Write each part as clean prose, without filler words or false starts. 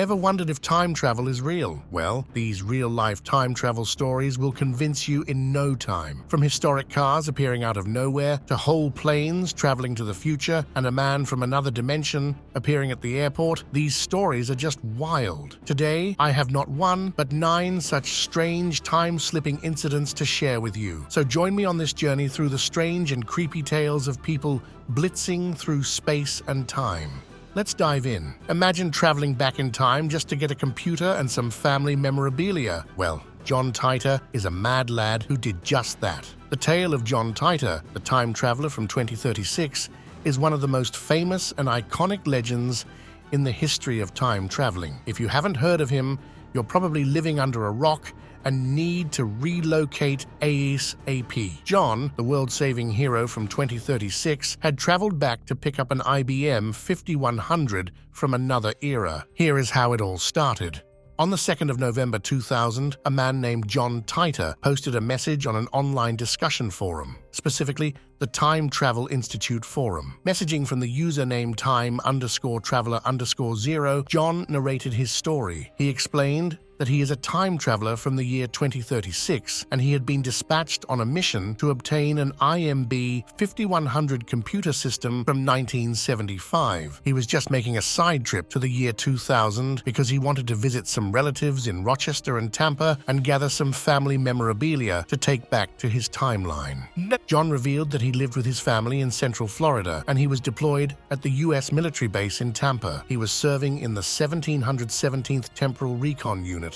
Ever wondered if time travel is real? Well, these real-life time travel stories will convince you in no time. From historic cars appearing out of nowhere, to whole planes traveling to the future, and a man from another dimension appearing at the airport, these stories are just wild. Today, I have not one, but 9 such strange time-slipping incidents to share with you. So join me on this journey through the strange and creepy tales of people blitzing through space and time. Let's dive in. Imagine traveling back in time just to get a computer and some family memorabilia. Well, John Titor is a mad lad who did just that. The tale of John Titor, the time traveler from 2036, is one of the most famous and iconic legends in the history of time traveling. If you haven't heard of him, you're probably living under a rock and need to relocate ASAP. John, the world-saving hero from 2036, had traveled back to pick up an IBM 5100 from another era. Here is how it all started. On the 2nd of November 2000, a man named John Titor posted a message on an online discussion forum, specifically the Time Travel Institute forum. Messaging from the username time_traveler_0, John narrated his story. He explained that he is a time traveler from the year 2036, and he had been dispatched on a mission to obtain an IMB 5100 computer system from 1975. He was just making a side trip to the year 2000 because he wanted to visit some relatives in Rochester and Tampa and gather some family memorabilia to take back to his timeline. John revealed that he lived with his family in Central Florida, and he was deployed at the U.S. military base in Tampa. He was serving in the 1717th Temporal Recon Unit,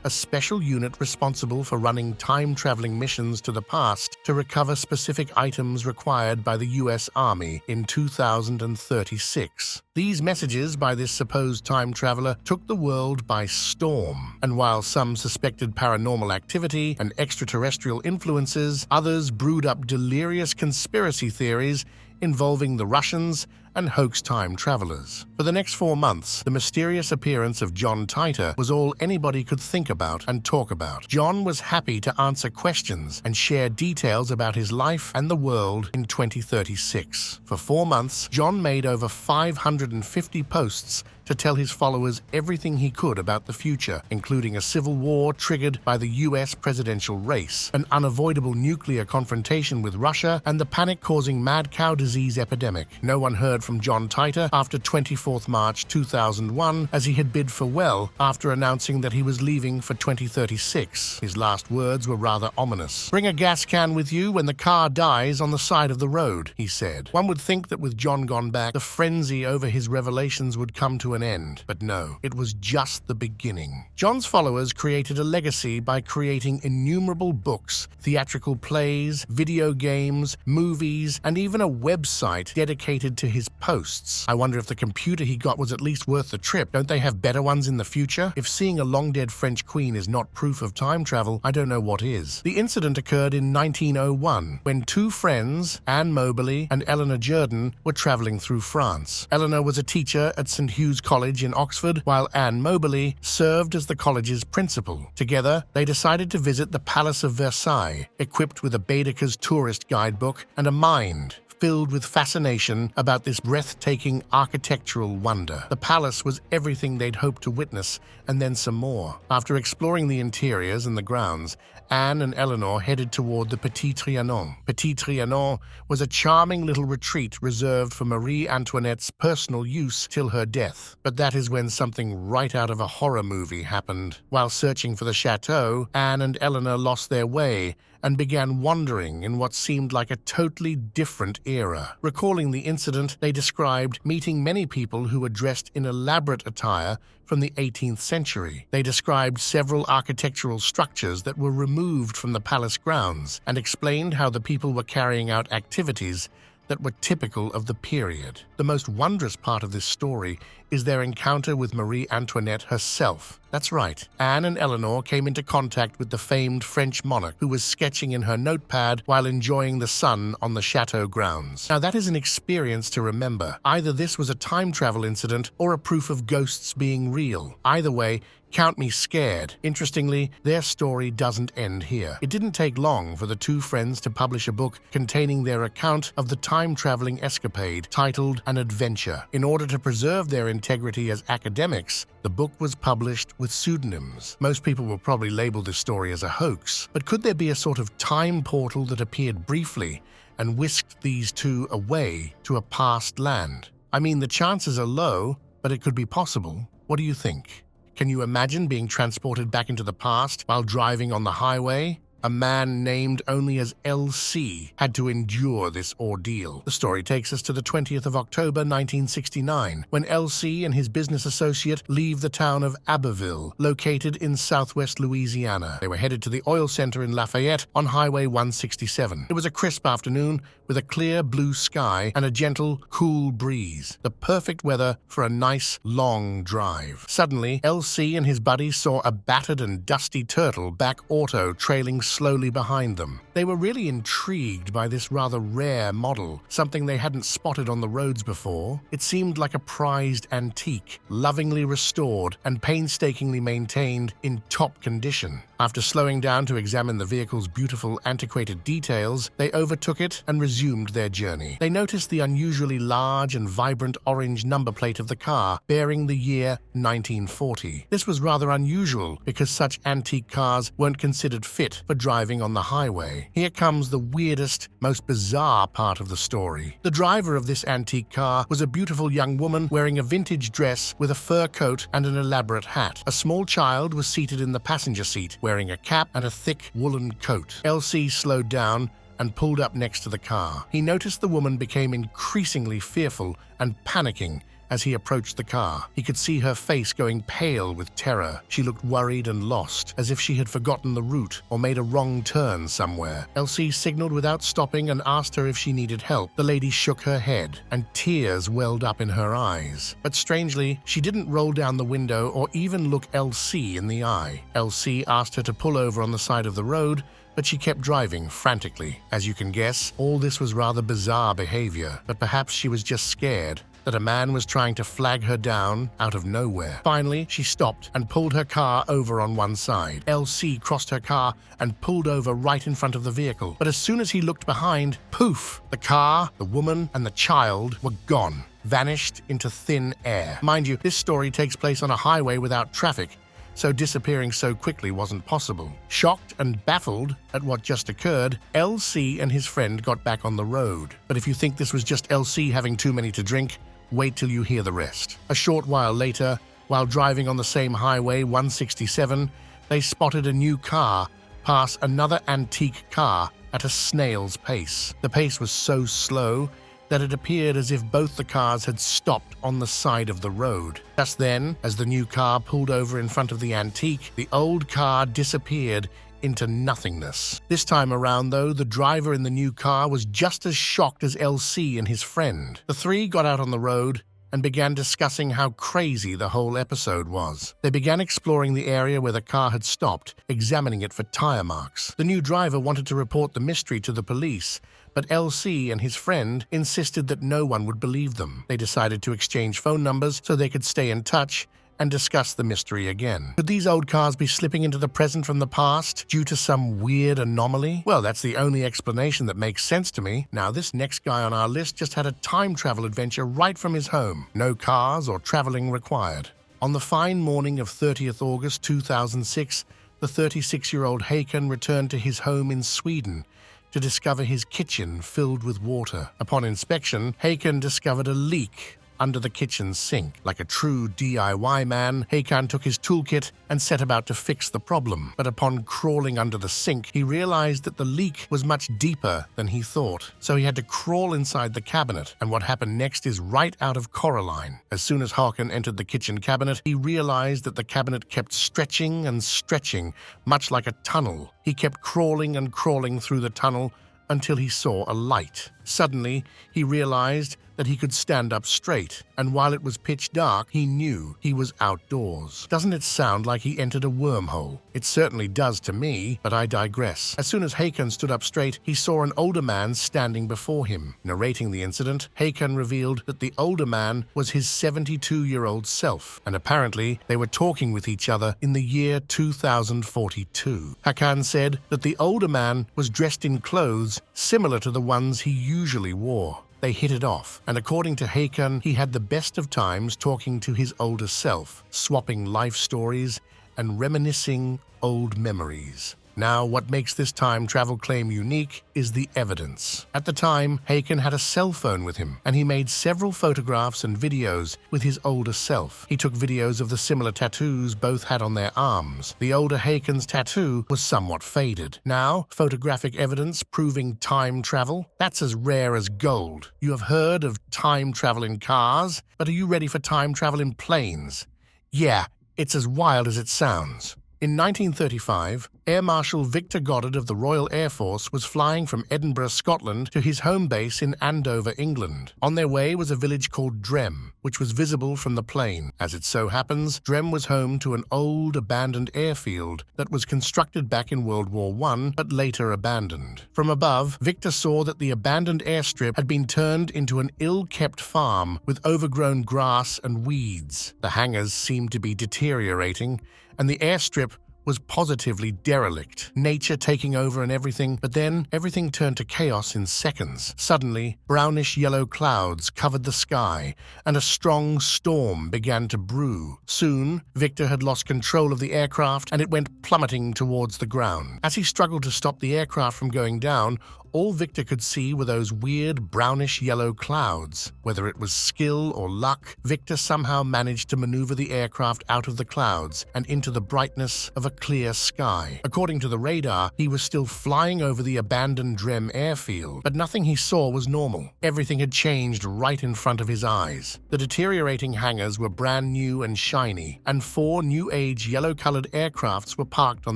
a special unit responsible for running time-traveling missions to the past to recover specific items required by the U.S. Army in 2036. These messages by this supposed time traveler took the world by storm, and while some suspected paranormal activity and extraterrestrial influences, others brewed up delirious conspiracy theories involving the Russians and hoax time travelers. For the next 4 months, the mysterious appearance of John Titor was all anybody could think about and talk about. John was happy to answer questions and share details about his life and the world in 2036. For 4 months, John made over 550 posts to tell his followers everything he could about the future, including a civil war triggered by the US presidential race, an unavoidable nuclear confrontation with Russia, and the panic-causing mad cow disease epidemic. No one heard from John Titor after 24th March 2001, as he had bid farewell after announcing that he was leaving for 2036. His last words were rather ominous. "Bring a gas can with you when the car dies on the side of the road," he said. One would think that with John gone back, the frenzy over his revelations would come to an end. But no, it was just the beginning. John's followers created a legacy by creating innumerable books, theatrical plays, video games, movies, and even a website dedicated to his posts. I wonder if the computer he got was at least worth the trip. Don't they have better ones in the future? If seeing a long-dead French queen is not proof of time travel, I don't know what is. The incident occurred in 1901, when 2 friends, Anne Moberly and Eleanor Jordan, were traveling through France. Eleanor was a teacher at St. Hugh's College in Oxford, while Anne Moberly served as the college's principal. Together, they decided to visit the Palace of Versailles, equipped with a Baedeker's tourist guidebook and a mind filled with fascination about this breathtaking architectural wonder. The palace was everything they'd hoped to witness, and then some more. After exploring the interiors and the grounds, Anne and Eleanor headed toward the Petit Trianon. Petit Trianon was a charming little retreat reserved for Marie Antoinette's personal use till her death. But that is when something right out of a horror movie happened. While searching for the chateau, Anne and Eleanor lost their way and began wandering in what seemed like a totally different era. Recalling the incident, they described meeting many people who were dressed in elaborate attire from the 18th century. They described several architectural structures that were removed from the palace grounds and explained how the people were carrying out activities that were typical of the period. The most wondrous part of this story is their encounter with Marie Antoinette herself. That's right, Anne and Eleanor came into contact with the famed French monarch who was sketching in her notepad while enjoying the sun on the chateau grounds. Now that is an experience to remember. Either this was a time travel incident or a proof of ghosts being real. Either way, count me scared. Interestingly, their story doesn't end here. It didn't take long for the 2 friends to publish a book containing their account of the time-traveling escapade titled An Adventure. In order to preserve their integrity as academics, the book was published with pseudonyms. Most people will probably label this story as a hoax, but could there be a sort of time portal that appeared briefly and whisked these two away to a past land? I mean, the chances are low, but it could be possible. What do you think? Can you imagine being transported back into the past while driving on the highway? A man named only as LC had to endure this ordeal. The story takes us to the 20th of October 1969, when LC and his business associate leave the town of Abbeville, located in southwest Louisiana. They were headed to the oil center in Lafayette on Highway 167. It was a crisp afternoon with a clear blue sky and a gentle, cool breeze. The perfect weather for a nice, long drive. Suddenly, LC and his buddies saw a battered and dusty turtle back auto trailing slowly behind them. They were really intrigued by this rather rare model, something they hadn't spotted on the roads before. It seemed like a prized antique, lovingly restored and painstakingly maintained in top condition. After slowing down to examine the vehicle's beautiful, antiquated details, they overtook it and resumed their journey. They noticed the unusually large and vibrant orange number plate of the car, bearing the year 1940. This was rather unusual because such antique cars weren't considered fit for driving on the highway. Here comes the weirdest, most bizarre part of the story. The driver of this antique car was a beautiful young woman wearing a vintage dress with a fur coat and an elaborate hat. A small child was seated in the passenger seat, wearing a cap and a thick woolen coat. LC slowed down and pulled up next to the car. He noticed the woman became increasingly fearful and panicking as he approached the car. He could see her face going pale with terror. She looked worried and lost, as if she had forgotten the route or made a wrong turn somewhere. LC signaled without stopping and asked her if she needed help. The lady shook her head, and tears welled up in her eyes. But strangely, she didn't roll down the window or even look LC in the eye. LC asked her to pull over on the side of the road, but she kept driving frantically. As you can guess, all this was rather bizarre behavior, but perhaps she was just scared that a man was trying to flag her down out of nowhere. Finally, she stopped and pulled her car over on one side. LC crossed her car and pulled over right in front of the vehicle. But as soon as he looked behind, poof! The car, the woman, and the child were gone, vanished into thin air. Mind you, this story takes place on a highway without traffic, so disappearing so quickly wasn't possible. Shocked and baffled at what just occurred, LC and his friend got back on the road. But if you think this was just LC having too many to drink, wait till you hear the rest. A short while later, while driving on the same highway 167, they spotted a new car pass another antique car at a snail's pace. The pace was so slow that it appeared as if both the cars had stopped on the side of the road. Just then, as the new car pulled over in front of the antique, the old car disappeared into nothingness. This time around, though, the driver in the new car was just as shocked as LC and his friend. The three got out on the road and began discussing how crazy the whole episode was. They began exploring the area where the car had stopped, examining it for tire marks. The new driver wanted to report the mystery to the police, but LC and his friend insisted that no one would believe them. They decided to exchange phone numbers so they could stay in touch and discuss the mystery again. Could these old cars be slipping into the present from the past due to some weird anomaly? Well, that's the only explanation that makes sense to me. Now, this next guy on our list just had a time travel adventure right from his home. No cars or traveling required. On the fine morning of 30th August 2006, the 36-year-old Hutton returned to his home in Sweden to discover his kitchen filled with water. Upon inspection, Hutton discovered a leak under the kitchen sink. Like a true DIY man, Hutton took his toolkit and set about to fix the problem. But upon crawling under the sink, he realized that the leak was much deeper than he thought. So he had to crawl inside the cabinet, and what happened next is right out of Coraline. As soon as Hutton entered the kitchen cabinet, he realized that the cabinet kept stretching and stretching, much like a tunnel. He kept crawling and crawling through the tunnel until he saw a light. Suddenly, he realized that he could stand up straight, and while it was pitch dark, he knew he was outdoors. Doesn't it sound like he entered a wormhole? It certainly does to me, but I digress. As soon as Hutton stood up straight, he saw an older man standing before him. Narrating the incident, Hutton revealed that the older man was his 72-year-old self, and apparently they were talking with each other in the year 2042. Hutton said that the older man was dressed in clothes similar to the ones he usually wore. They hit it off, and according to Hutton, he had the best of times talking to his older self, swapping life stories and reminiscing old memories. Now, what makes this time travel claim unique is the evidence. At the time, Hutton had a cell phone with him, and he made several photographs and videos with his older self. He took videos of the similar tattoos both had on their arms. The older Hutton's tattoo was somewhat faded. Now, photographic evidence proving time travel? That's as rare as gold. You have heard of time travel in cars, but are you ready for time travel in planes? Yeah, it's as wild as it sounds. In 1935, Air Marshal Victor Goddard of the Royal Air Force was flying from Edinburgh, Scotland, to his home base in Andover, England. On their way was a village called Drem, which was visible from the plane. As it so happens, Drem was home to an old, abandoned airfield that was constructed back in World War I, but later abandoned. From above, Victor saw that the abandoned airstrip had been turned into an ill-kept farm with overgrown grass and weeds. The hangars seemed to be deteriorating, and the airstrip was positively derelict, nature taking over and everything, but then everything turned to chaos in seconds. Suddenly, brownish-yellow clouds covered the sky, and a strong storm began to brew. Soon, Victor had lost control of the aircraft, and it went plummeting towards the ground. As he struggled to stop the aircraft from going down, all Victor could see were those weird brownish-yellow clouds. Whether it was skill or luck, Victor somehow managed to maneuver the aircraft out of the clouds and into the brightness of a clear sky. According to the radar, he was still flying over the abandoned Drem airfield, but nothing he saw was normal. Everything had changed right in front of his eyes. The deteriorating hangars were brand new and shiny, and 4 new-age yellow-colored aircrafts were parked on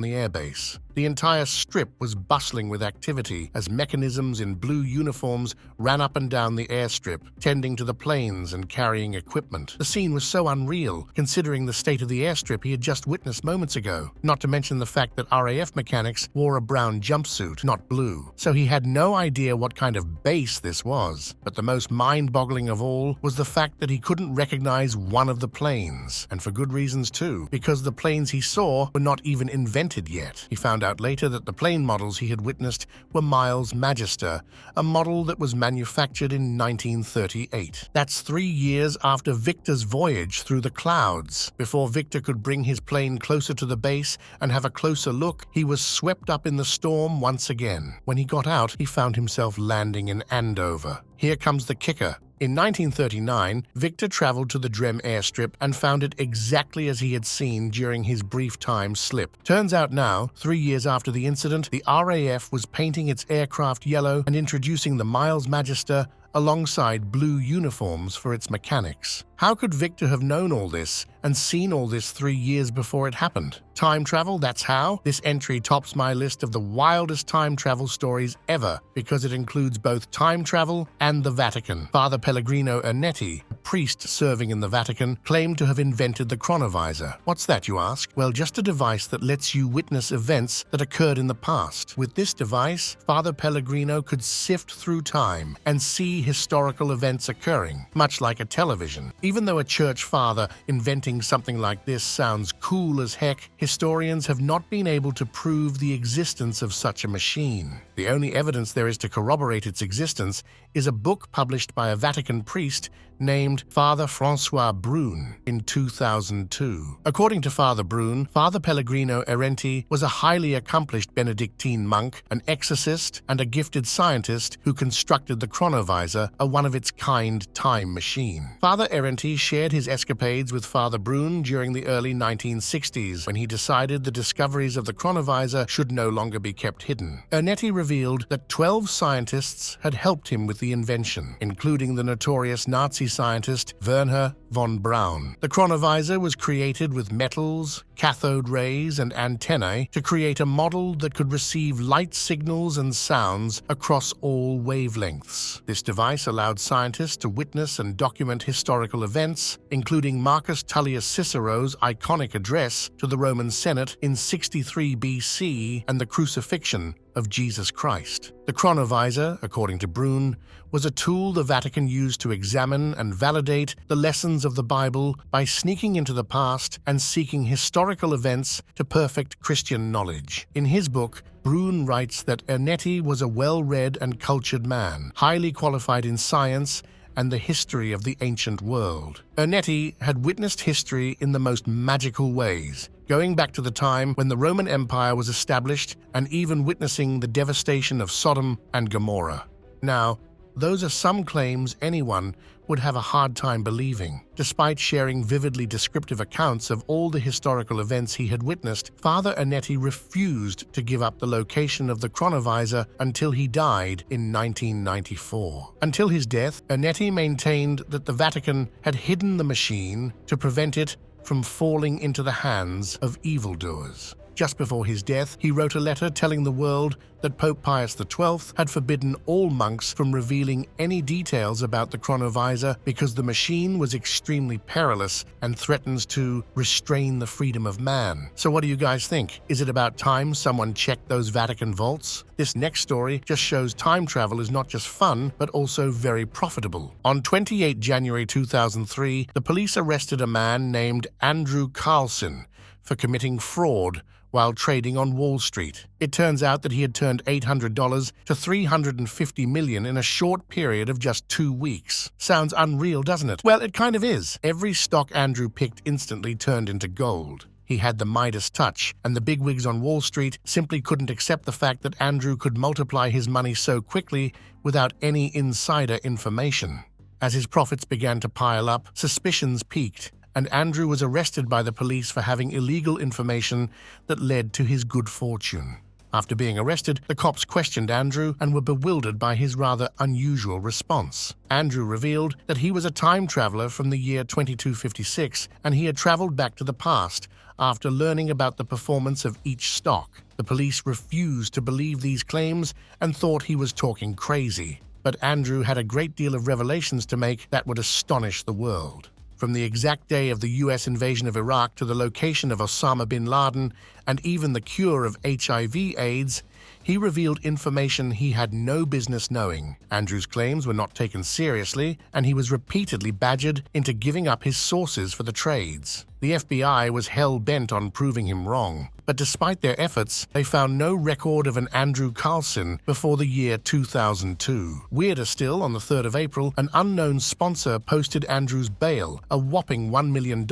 the airbase. The entire strip was bustling with activity as mechanisms in blue uniforms ran up and down the airstrip, tending to the planes and carrying equipment. The scene was so unreal, considering the state of the airstrip he had just witnessed moments ago, not to mention the fact that RAF mechanics wore a brown jumpsuit, not blue. So he had no idea what kind of base this was. But the most mind-boggling of all was the fact that he couldn't recognize one of the planes, and for good reasons too, because the planes he saw were not even invented yet. He found out later that the plane models he had witnessed were Miles Magister, a model that was manufactured in 1938. That's 3 years after Victor's voyage through the clouds. Before Victor could bring his plane closer to the base and have a closer look, he was swept up in the storm once again. When he got out, he found himself landing in Andover. Here comes the kicker. In 1939, Victor traveled to the Drem airstrip and found it exactly as he had seen during his brief time slip. Turns out now, 3 years after the incident, the RAF was painting its aircraft yellow and introducing the Miles Magister alongside blue uniforms for its mechanics. How could Victor have known all this and seen all this 3 years before it happened? Time travel, that's how? This entry tops my list of the wildest time travel stories ever because it includes both time travel and the Vatican. Father Pellegrino Ernetti, a priest serving in the Vatican, claimed to have invented the Chronovisor. What's that, you ask? Well, just a device that lets you witness events that occurred in the past. With this device, Father Pellegrino could sift through time and see historical events occurring, much like a television. Even though a church father inventing something like this sounds cool as heck, historians have not been able to prove the existence of such a machine. The only evidence there is to corroborate its existence is a book published by a Vatican priest named Father Francois Brune in 2002. According to Father Brune, Father Pellegrino Ernetti was a highly accomplished Benedictine monk, an exorcist, and a gifted scientist who constructed the Chronovisor, a one-of-its-kind time machine. Father Ernetti shared his escapades with Father Brune during the early 1960s when he decided the discoveries of the Chronovisor should no longer be kept hidden. Ernetti revealed that 12 scientists had helped him with the invention, including the notorious Nazi scientist Wernher von Braun. The Chronovisor was created with metals, cathode rays, and antennae to create a model that could receive light signals and sounds across all wavelengths. This device allowed scientists to witness and document historical events, including Marcus Tullius Cicero's iconic address to the Roman Senate in 63 BC and the crucifixion of Jesus Christ. The Chronovisor, according to Brune, was a tool the Vatican used to examine and validate the lessons of the Bible by sneaking into the past and seeking historical events to perfect Christian knowledge. In his book, Brune writes that Ernetti was a well-read and cultured man, highly qualified in science and the history of the ancient world. Ernetti had witnessed history in the most magical ways, going back to the time when the Roman Empire was established and even witnessing the devastation of Sodom and Gomorrah. Now, those are some claims anyone would have a hard time believing. Despite sharing vividly descriptive accounts of all the historical events he had witnessed, Father Ernetti refused to give up the location of the Chronovisor until he died in 1994. Until his death, Ernetti maintained that the Vatican had hidden the machine to prevent it from falling into the hands of evildoers. Just before his death, he wrote a letter telling the world that Pope Pius XII had forbidden all monks from revealing any details about the Chronovisor because the machine was extremely perilous and threatens to restrain the freedom of man. So what do you guys think? Is it about time someone checked those Vatican vaults? This next story just shows time travel is not just fun, but also very profitable. On 28 January 2003, the police arrested a man named Andrew Carlson for committing fraud while trading on Wall Street. It turns out that he had turned $800 to $350 million in a short period of just 2 weeks. Sounds unreal, doesn't it? Well, it kind of is. Every stock Andrew picked instantly turned into gold. He had the Midas touch, and the bigwigs on Wall Street simply couldn't accept the fact that Andrew could multiply his money so quickly without any insider information. As his profits began to pile up, suspicions peaked, and Andrew was arrested by the police for having illegal information that led to his good fortune. After being arrested, the cops questioned Andrew and were bewildered by his rather unusual response. Andrew revealed that he was a time traveler from the year 2256, and he had traveled back to the past after learning about the performance of each stock. The police refused to believe these claims and thought he was talking crazy. But Andrew had a great deal of revelations to make that would astonish the world. From the exact day of the US invasion of Iraq to the location of Osama bin Laden and even the cure of HIV/AIDS, he revealed information he had no business knowing. Andrew's claims were not taken seriously, and he was repeatedly badgered into giving up his sources for the trades. The FBI was hell-bent on proving him wrong, but despite their efforts, they found no record of an Andrew Carlson before the year 2002. Weirder still, on the 3rd of April, an unknown sponsor posted Andrew's bail, a whopping $1 million.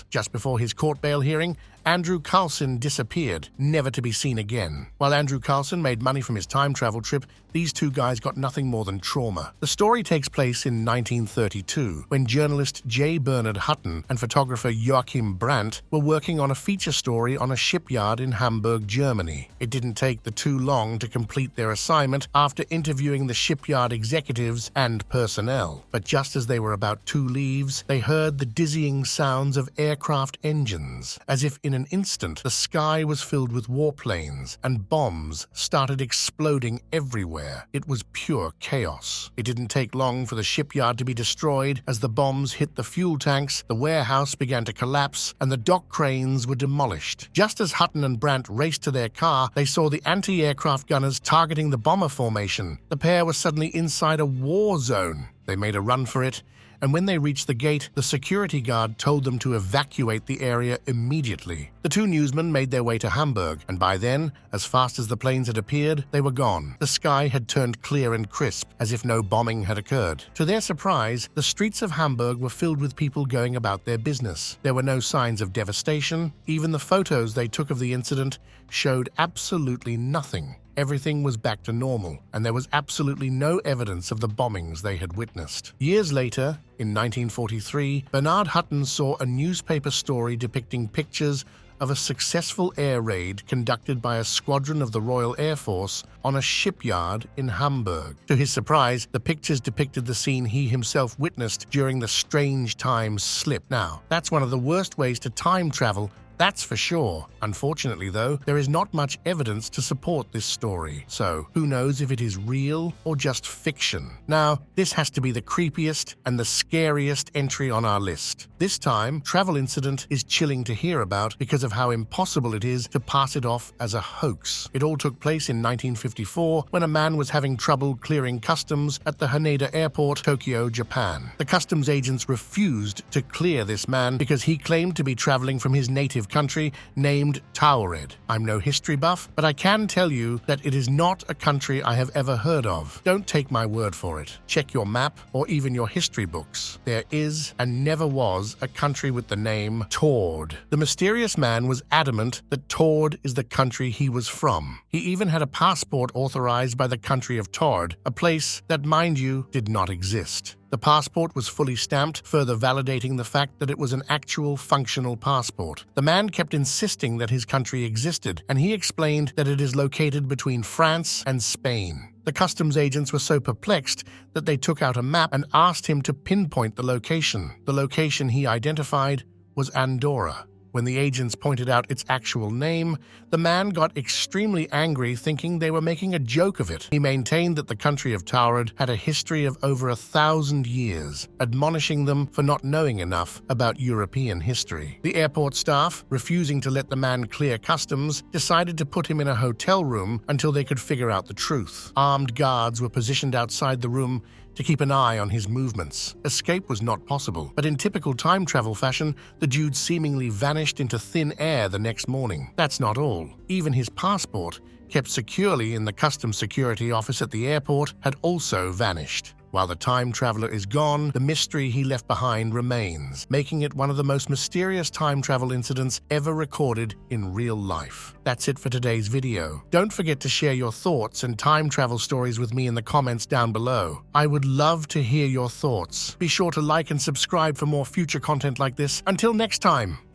Just before his court bail hearing, Andrew Carlson disappeared, never to be seen again. While Andrew Carlson made money from his time travel trip, these two guys got nothing more than trauma. The story takes place in 1932, when journalist J. Bernard Hutton and photographer Joachim Brandt were working on a feature story on a shipyard in Hamburg, Germany. It didn't take the two long to complete their assignment after interviewing the shipyard executives and personnel. But just as they were about to leave, they heard the dizzying sounds of aircraft engines. As if in an instant, the sky was filled with warplanes, and bombs started exploding everywhere. It was pure chaos. It didn't take long for the shipyard to be destroyed. As the bombs hit the fuel tanks, the warehouse began to collapse, and the dock cranes were demolished. Just as Hutton and Brandt raced to their car, they saw the anti-aircraft gunners targeting the bomber formation. The pair were suddenly inside a war zone. They made a run for it, and when they reached the gate, the security guard told them to evacuate the area immediately. The two newsmen made their way to Hamburg, and by then, as fast as the planes had appeared, they were gone. The sky had turned clear and crisp, as if no bombing had occurred. To their surprise, the streets of Hamburg were filled with people going about their business. There were no signs of devastation. Even the photos they took of the incident showed absolutely nothing. Everything was back to normal, and there was absolutely no evidence of the bombings they had witnessed. Years later, in 1943, Bernard Hutton saw a newspaper story depicting pictures of a successful air raid conducted by a squadron of the Royal Air Force on a shipyard in Hamburg. To his surprise, the pictures depicted the scene he himself witnessed during the Strange Times slip. Now, that's one of the worst ways to time travel That's for sure. Unfortunately, though, there is not much evidence to support this story. So, who knows if it is real or just fiction? Now, this has to be the creepiest and the scariest entry on our list. This time, travel incident is chilling to hear about because of how impossible it is to pass it off as a hoax. It all took place in 1954 when a man was having trouble clearing customs at the Haneda Airport, Tokyo, Japan. The customs agents refused to clear this man because he claimed to be traveling from his native country named Taured. I'm no history buff, but I can tell you that it is not a country I have ever heard of. Don't take my word for it. Check your map or even your history books. There is and never was a country with the name Tord. The mysterious man was adamant that Tord is the country he was from. He even had a passport authorized by the country of Tord, a place that, mind you, did not exist. The passport was fully stamped, further validating the fact that it was an actual functional passport. The man kept insisting that his country existed, and he explained that it is located between France and Spain. The customs agents were so perplexed that they took out a map and asked him to pinpoint the location. The location he identified was Andorra. When the agents pointed out its actual name, the man got extremely angry, thinking they were making a joke of it. He maintained that the country of Taured had a history of over 1,000 years, admonishing them for not knowing enough about European history. The airport staff, refusing to let the man clear customs, decided to put him in a hotel room until they could figure out the truth. Armed guards were positioned outside the room to keep an eye on his movements. Escape was not possible, but in typical time travel fashion, the dude seemingly vanished into thin air the next morning. That's not all. Even his passport, kept securely in the customs security office at the airport, had also vanished. While the time traveler is gone, the mystery he left behind remains, making it one of the most mysterious time travel incidents ever recorded in real life. That's it for today's video. Don't forget to share your thoughts and time travel stories with me in the comments down below. I would love to hear your thoughts. Be sure to like and subscribe for more future content like this. Until next time.